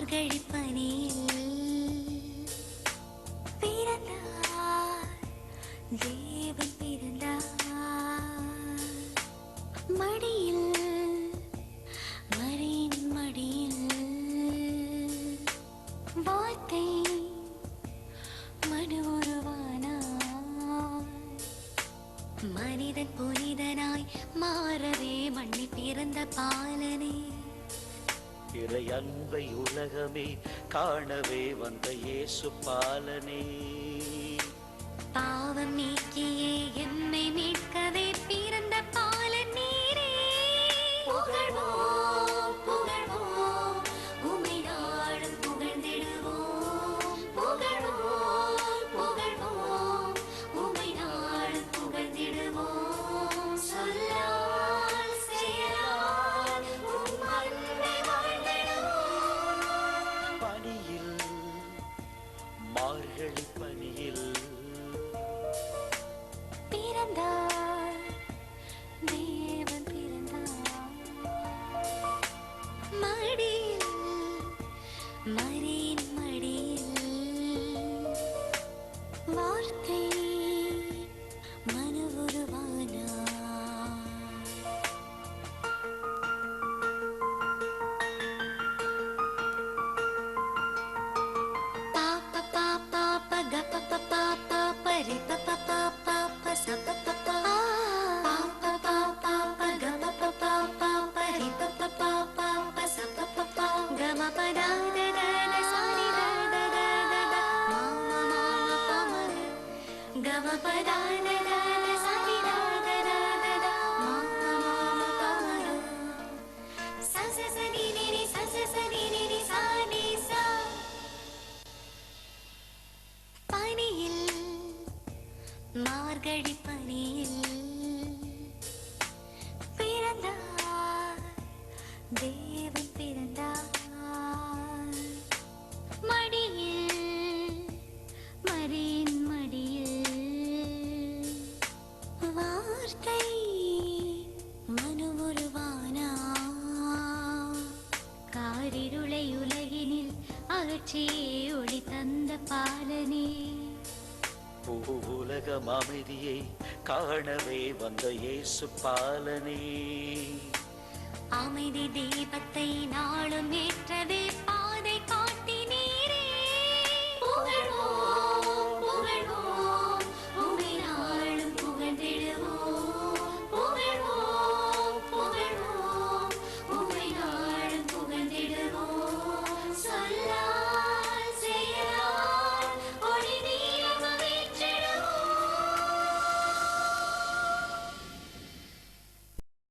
மார்கழி பனியில் பிறந்தார் தேவன் பிறந்தார். மடியில் மரியின் மடியில் வார்த்தை மனு உருவானார். மனிதன் புனிதனாய் மாறவே மண்ணி பிறந்த பாலனே, இறை அன்பை உலகமே காணவே வந்த இயேசு பாலனே. பாவம் நீக்கியே என்னை மீட்கவே பிறந்த பாலன் நீரே. புகழ்வோம் புகழ்வோம் உம்மை நாளும் புகழ்ந்திடுவோம். புகழ்வோம் புகழ்வோம் உம்மை நாளும் புகழ்ந்திடுவோம். சொல்லால் செயலால் உம் அன்பை வாழ்ந்திடுவோம். பனியில் மார்கழி பனியில் பிறந்தார் தேவன் பிறந்தார். மடியில் மரியின் மடியில் வார்த்தை மனு உருவானார். பாப்ப பாப்பா பக பப்ப பாப்பா பரி பப்ப பாப்பா பசப்ப பப்பா பாப்ப பாப்பா பக பப்ப பாப்பா பரி பப்ப பாப்பா பசப்ப பப்பா கம பதா தத சாரி தத தத மாமா மாமா பம கம பதா தத சாரி தத தத மாமா மாமா பம சச சனி நிரி சச சனி நிரி சானி சா. பனியில் மார்கழி பனியில் பிறந்தார் தேவன் பிறந்தார். மடியில் மரியின் மடியில் வார்த்தை மனு உருவானார். காரிருளை உலகினில் அகற்றியே ஒளி தந்த பாலனே, உலகம் அமைதியை காணவே வந்த இயேசு பாலனே. அமைதி தீபத்தை